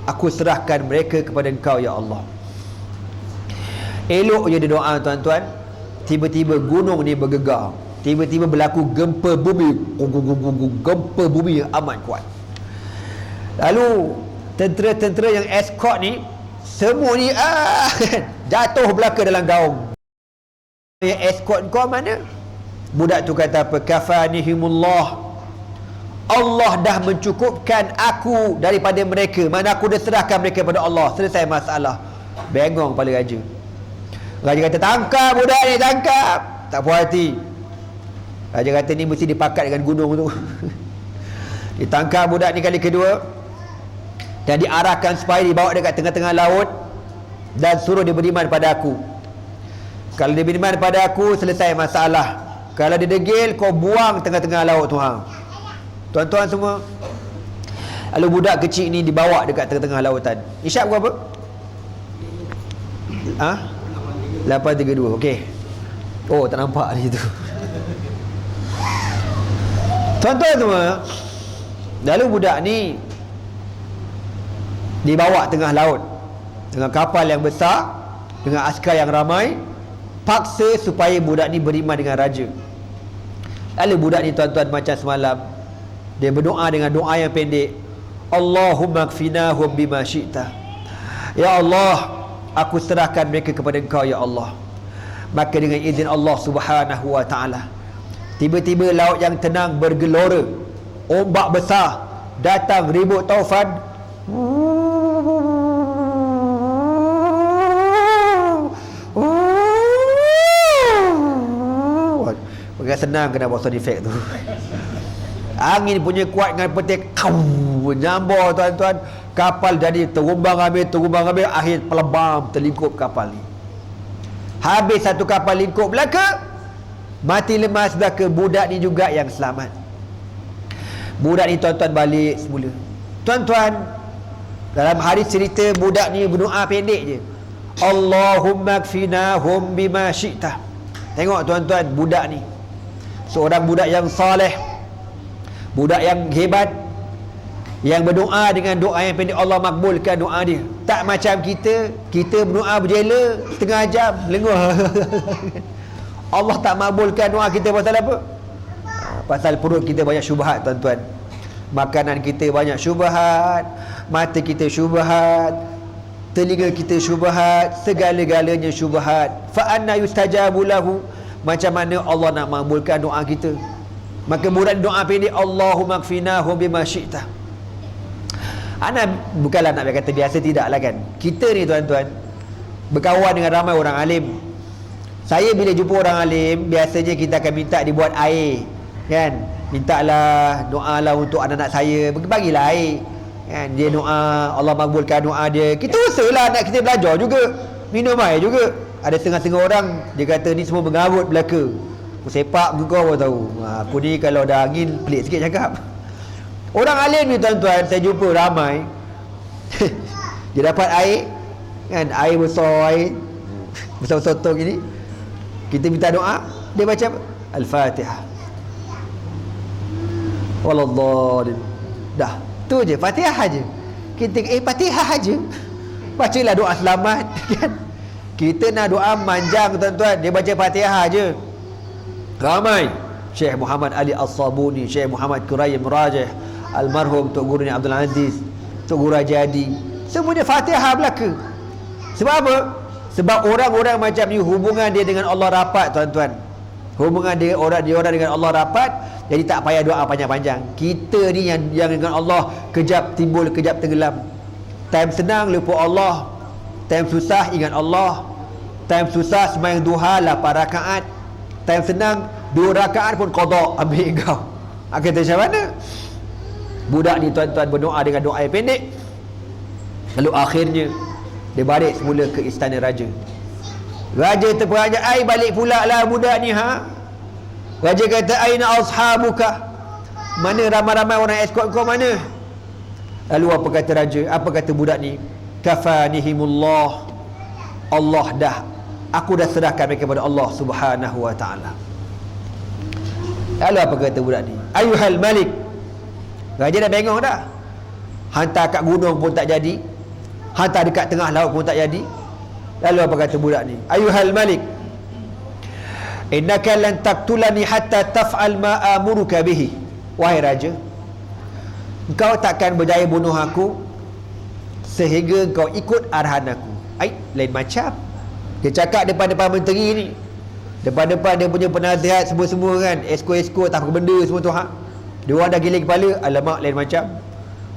aku serahkan mereka kepada Engkau, ya Allah. Elok je dia doa tuan-tuan. Tiba-tiba gunung ni bergegar. Tiba-tiba berlaku gempa bumi. Gempa bumi yang amat kuat. Lalu tentera-tentera yang escort ni, semua ni jatuh belaka dalam gaung. Yang escort kau mana? Budak tu kata apa? Kafanihimullah, Allah dah mencukupkan aku daripada mereka. Mana aku dah serahkan mereka kepada Allah. Selesai masalah. Bengong kepala raja. Raja kata, tangkap budak ni, tangkap. Tak puas hati. Raja kata, ni mesti dipakat dengan gunung tu. Ditangkap budak ni kali kedua, dan diarahkan supaya dibawa dekat tengah-tengah laut, dan suruh dia beriman pada aku. Kalau dia beriman pada aku, selesai masalah. Kalau dia degil, kau buang tengah-tengah laut tu. Tuan-tuan semua, lalu budak kecil ni dibawa dekat tengah-tengah lautan. Isyap berapa? 832. Okey. Oh, tak nampak di situ. Tuan-tuan semua, lalu budak ni dibawa tengah laut dengan kapal yang besar, dengan askar yang ramai, paksa supaya budak ni beriman dengan raja. Lalu budak ni tuan-tuan macam semalam, dia berdoa dengan doa yang pendek. Allahumma kfinahum bima syi'ta. Ya Allah, aku serahkan mereka kepada Engkau, ya Allah. Maka dengan izin Allah Subhanahu wa ta'ala, tiba-tiba laut yang tenang bergelora, ombak besar datang ribut taufan. Agak senang kena bawa sound effect tu. Angin punya kuat dengan petir, nyambor tuan-tuan. Kapal jadi terumbang ambing, akhir pelebam terlingkup kapal ni. Habis satu kapal lingkup belaka, mati lemas belaka. Budak ni juga yang selamat. Budak ni tuan-tuan balik semula. Tuan-tuan, dalam hadis cerita budak ni berdoa pendek je. Allahumma kfinahum bima syi'ta. Tengok tuan-tuan, budak ni seorang budak yang saleh, budak yang hebat, yang berdoa dengan doa yang pendek. Allah makbulkan doa dia. Tak macam kita berdoa berjela setengah jam lenguh. Allah tak makbulkan doa kita pasal apa? Pasal perut kita banyak syubhat tuan-tuan. Makanan kita banyak syubhat, mata kita syubhat, telinga kita syubhat, segala-galanya syubhat. Fa anna yustajabu lahu. Macam mana Allah nak makbulkan doa kita? Maka budak doa pendek, Allahumma kfinahum bima syi'ta. Ana bukanlah nak kata biasa, tidaklah kan. Kita ni tuan-tuan berkawan dengan ramai orang alim. Saya bila jumpa orang alim, biasanya kita akan minta dibuat air, kan? Mintalah, doalah untuk anak-anak saya, bagilah air, kan? Dia doa, Allah makbulkan doa dia. Kita usahalah nak kita belajar juga, minum air juga. Ada setengah-setengah orang dia kata ni semua mengarut belaka. Aku sepak ke kau tahu. Aku ni kalau ada angin pelik sikit cakap. Orang alim ni tuan-tuan, saya jumpa ramai. Dia dapat air, kan, air besar, air besar-besar gini, kita minta doa, dia baca apa? Al-Fatihah. Wallahualam. Dah, tu je, Fatihah je. Kita Fatihah je. Bacalah doa selamat kan. Kita nak doa manjang tuan-tuan, dia baca Fatihah je. Ramai Syekh Muhammad Ali As-Sabuni, Syekh Muhammad Quraim Rajih, almarhum Tok Guru ni Abdul Aziz, Tok Guru Jadi, semua dia Fatihah belaka. Sebab apa? Sebab orang-orang macam ni hubungan dia dengan Allah rapat tuan-tuan. Hubungan dia orang dengan Allah rapat, jadi tak payah doa panjang-panjang. Kita ni yang dengan Allah kejap timbul, kejap tenggelam. Time senang lupa Allah, time susah ingat Allah. Time susah sembahyang duha 8 rakaat, time senang 2 rakaat pun qada, ambil kau. Kata macam mana? Budak ni tuan-tuan berdoa dengan doa yang pendek, lalu akhirnya dia balik semula ke istana raja. Raja terperanjat, ai balik pula lah budak ni ha. Raja kata, aina ashabuka? Mana ramai-ramai orang escort kau mana? Lalu apa kata raja? Apa kata budak ni? Kafanihimullah. Allah dah, aku dah serahkan mereka kepada Allah Subhanahu wa taala. Lalu apa kata budak ni? Ayuhal malik. Raja dah bengong dah. Hantar kat gunung pun tak jadi, hantar dekat tengah laut pun tak jadi. Lalu apa kata budak ni? Ayuhal malik, innaka lan taqtulani hatta taf'al ma amuruka bihi. Wahai raja, engkau takkan berjaya bunuh aku sehingga engkau ikut arahan aku. Lain macam. Dia cakap depan-depan menteri ni, depan-depan dia punya penasihat semua-semua kan, esko-esko tak apa benda semua tu ha. Dia orang dah giling kepala. Alamak, lain macam.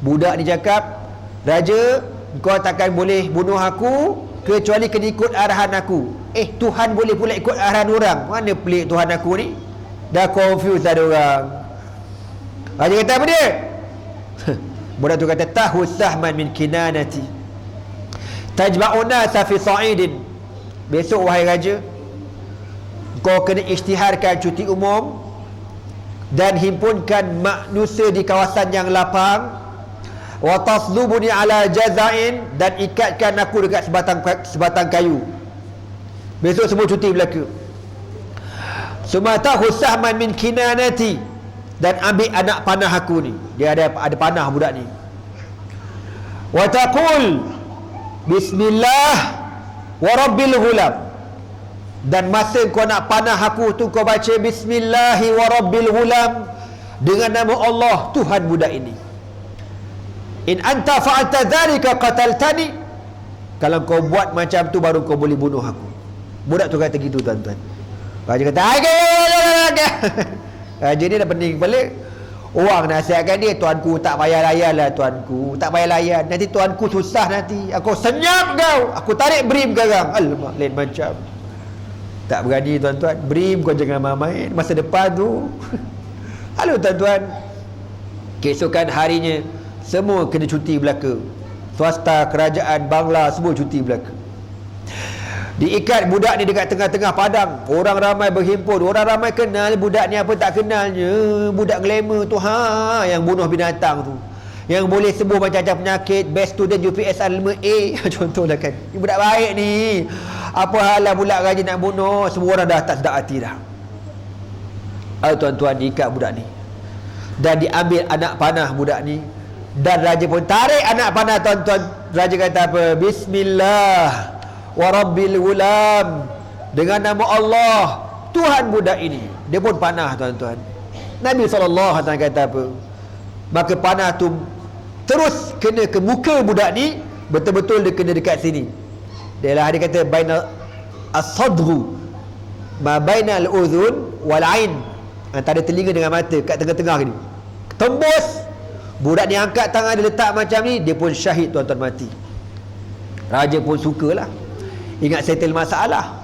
Budak ni cakap, raja, engkau takkan boleh bunuh aku kecuali kena ikut arahan aku. Tuhan boleh pula ikut arahan orang. Mana pelik Tuhan aku ni. Dah confused ada orang. Raja kata apa dia? Budak tu kata, tahu sahman min kinanati tajma'una fi sa'idin. Besok wahai raja, kau kena isytiharkan cuti umum dan himpunkan manusia di kawasan yang lapang. Wa taslubuni ala jaza'in, dan ikatkan aku dekat sebatang kayu. Besok semua cuti belaka. Sumatahu sahman min kinanati, dan ambil anak panah aku ni. Dia ada panah budak ni. Wa taqul bismillah wa rabbil ghulam, dan masa kau nak panah aku tu kau baca bismillahi wa rabbil ghulam, dengan nama Allah Tuhan budak ini. In anta fa'alta dhalika qataltani, kalau kau buat macam tu baru kau boleh bunuh aku. Budak tu kata gitu tuan-tuan. Raja kata, raja ni dah pening balik. Orang nasihatkan dia, tuanku tak payah layan lah, tuanku tak payah layan, nanti tuanku susah, nanti aku senyap kau, aku tarik brim garang. Alamak, lain macam. Tak berani tuan-tuan. Brim kau jangan main masa depan tu. Halo tuan-tuan, keesokan harinya semua kena cuti belaka. Swasta, kerajaan, bangla, semua cuti belaka. Diikat budak ni dekat tengah-tengah padang. Orang ramai berhimpun. Orang ramai kenal budak ni, apa tak kenalnya. Budak glamour tu ha, yang bunuh binatang tu, yang boleh sembuh macam-macam penyakit, best student UPSR 5A. Contohlah kan, ni budak baik ni. Apa hal lah pula raja nak bunuh? Semua orang dah tak sedap hati dah. Tuan-tuan, diikat budak ni dan diambil anak panah budak ni. Dan raja pun tarik anak panah tuan-tuan. Raja kata apa? Bismillah wa rabbil ghulam, dengan nama Allah Tuhan budak ini. Dia pun panah tuan-tuan. Nabi SAW kata apa? Maka panah tu terus kena ke muka budak ni, betul-betul dia kena dekat sini. Dia kata bainal as-sadru ma bainal udhun wal ain, antara telinga dengan mata, kat tengah-tengah ni tembus. Budak ni angkat tangan dia letak macam ni, dia pun syahid tuan-tuan, mati. Raja pun sukalah, ingat settle masalah.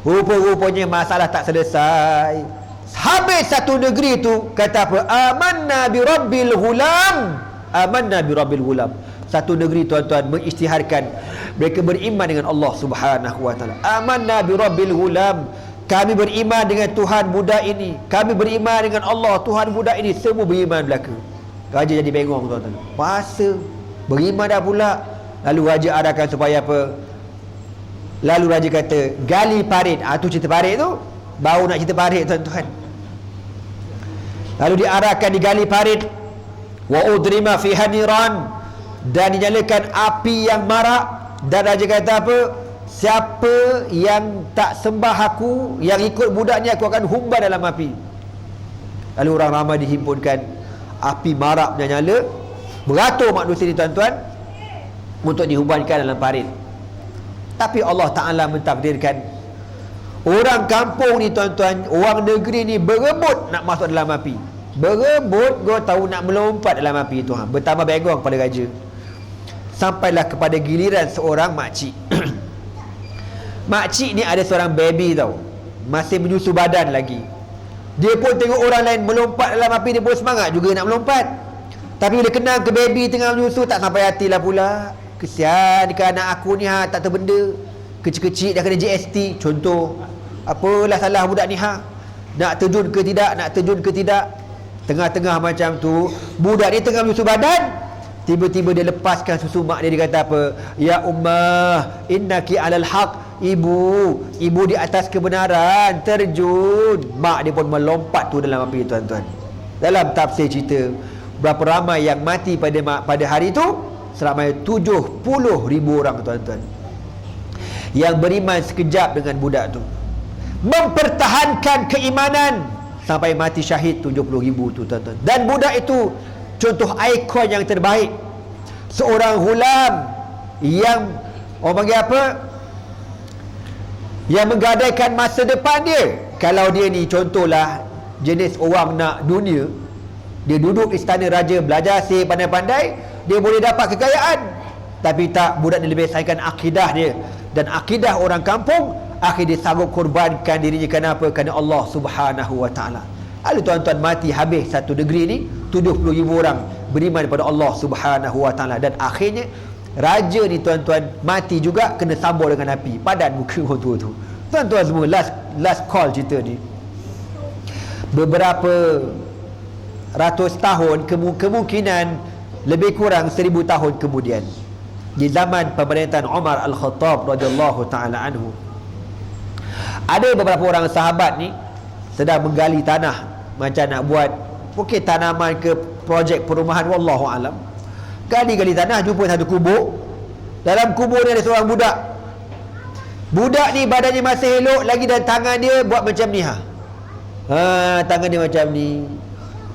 Rupa-rupanya masalah tak selesai. Habis satu negeri tu kata apa? Amanna bi rabbil ghulam. Amanna bi rabbil ghulam. Satu negeri tuan-tuan mengisytiharkan, mereka beriman dengan Allah Subhanahu wa taala. Amanna bi rabbil ghulam, kami beriman dengan Tuhan budak ini. Kami beriman dengan Allah Tuhan budak ini. Semua beriman belaka. Raja jadi bengong tuan-tuan. Puasa, beriman dah pula. Lalu raja arahkan supaya apa? Lalu raja kata, gali parit. Tu cerita parit tu. Baru nak cerita parit, tuan-tuan. Lalu diarahkan digali parit. Wa udrima fiha niran, dan dinyalakan api yang marak. Dan raja kata apa? Siapa yang tak sembah aku, yang ikut budak ni, aku akan humbar dalam api. Lalu orang ramai dihimpunkan. Api maraknya nyala, beratur manusia ni, tuan-tuan, untuk dihumbankan dalam parit. Tapi Allah Ta'ala mentakdirkan orang kampung ni, tuan-tuan, orang negeri ni berebut nak masuk dalam api. Berebut, kau tahu, nak melompat dalam api tu. Bertambah bengong kepada raja. Sampailah kepada giliran seorang makcik. Makcik ni ada seorang baby tau, masih menyusu badan lagi. Dia pun tengok orang lain melompat dalam api, dia pun semangat juga nak melompat. Tapi bila kenal ke baby tengah menyusu, tak sampai hatilah pula. Kesian ke anak aku ni, tak tahu benda. Kecil-kecil dah kena GST contoh. Apalah salah budak ni, nak terjun ke tidak, nak terjun ke tidak. Tengah-tengah macam tu, budak ni tengah menyusu badan, tiba-tiba dia lepaskan susu mak dia. Dia kata apa? Ya ummah, innaki alal haq. Ibu di atas kebenaran, terjun. Mak dia pun melompat tu dalam api, tuan-tuan. Dalam tafsir cerita, berapa ramai yang mati pada hari tu? Seramai 70,000 orang, tuan-tuan, yang beriman sekejap dengan budak tu, mempertahankan keimanan sampai mati syahid 70,000 tu, tuan-tuan. Dan budak itu contoh ikon yang terbaik. Seorang ghulam yang orang panggil apa, yang menggadaikan masa depan dia. Kalau dia ni contohlah jenis orang nak dunia, dia duduk istana raja, belajar sihir pandai-pandai, dia boleh dapat kekayaan. Tapi tak, budak ni lebih sayangkan akidah dia. Dan akidah orang kampung, akhir dia sanggup korbankan dirinya. Kenapa? Kerana Allah Subhanahu wa ta'ala. Lalu tuan-tuan, mati habis satu negeri ni, 70,000 orang beriman kepada Allah Subhanahu wa ta'ala. Dan akhirnya raja ni, tuan-tuan, mati juga, kena sambung dengan api. Padan muka orang tua tu. Tuan-tuan semua, last call cerita ni. Beberapa ratus tahun, kemungkinan lebih kurang 1000 tahun kemudian, di zaman pemerintahan Umar Al-Khattab radhiyallahu ta'ala anhu, ada beberapa orang sahabat ni sedang menggali tanah, macam nak buat mungkin tanaman ke projek perumahan, wallahu alam. Gali tanah, jumpa satu kubur. Dalam kubur ni ada seorang budak. Budak ni badannya masih elok lagi, dan tangan dia buat macam ni. Tangan dia macam ni.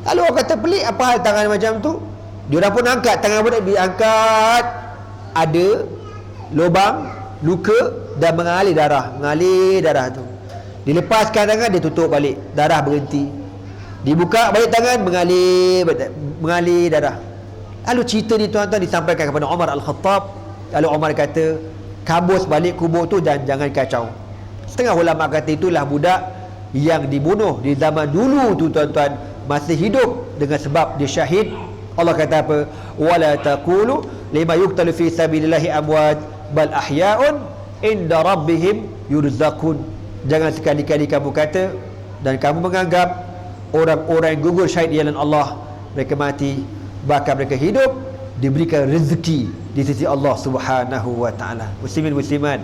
Lalu orang kata, pelik, apa hal tangan macam tu? Dia orang pun angkat tangan budak, diangkat, ada lubang, luka, dan mengalir darah tu. Dilepaskan tangan, dia tutup balik, darah berhenti. Dibuka balik tangan, mengalir darah. Lalu cerita ni, tuan-tuan, disampaikan kepada Umar Al-Khattab. Lalu Umar kata, kabus balik kubur tu dan jangan kacau. Setengah ulama kata itulah budak yang dibunuh di zaman dulu tu, tuan-tuan, masih hidup dengan sebab dia syahid. Allah kata apa? Wala taqulu lima yuqtalu fi sabilillahi amwat bal ahya'un inda rabbihim yurzaqun. Jangan sekali-kali kamu kata dan kamu menganggap orang-orang yang gugur syahid di jalan Allah mereka mati, bahkan mereka hidup, diberikan rezeki di sisi Allah Subhanahu wa ta'ala. Muslimin muslimat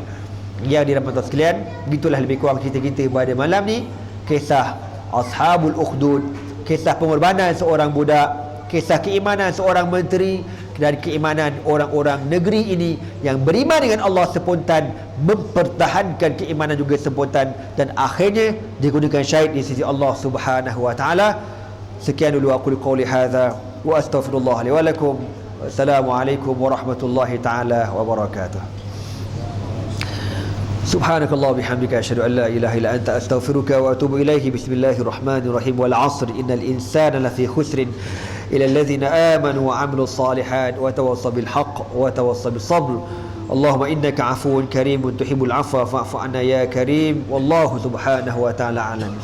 yang dirahmati sekalian, begitulah lebih kurang cerita kita pada malam ni. Kisah Ashabul Ukhdud, kisah pengorbanan seorang budak, kisah keimanan seorang menteri, dan keimanan orang-orang negeri ini yang beriman dengan Allah spontan, mempertahankan keimanan juga spontan, dan akhirnya digunakan syahid di sisi Allah Subhanahu wa ta'ala. Sekian dulu aku qauli hadza wa astaghfirullah li wa lakum. Wassalamualaikum warahmatullahi taala wabarakatuh. Subhanakallah bihamdika asyhadu an la ilaha illa anta astaghfiruka wa atubu ilaihi. Bismillahirrahmanirrahim. Wal 'asr innal insana lafi khusrin illa alladhina amanu wa 'amilus salihat wa tawassaw bil haqq wa tawassaw bis sabr. Allahumma innaka 'afuwun karimun tuhibbul 'afwa fa'fu 'anna ya karim. Wallahu subhanahu wa ta'ala a'lam.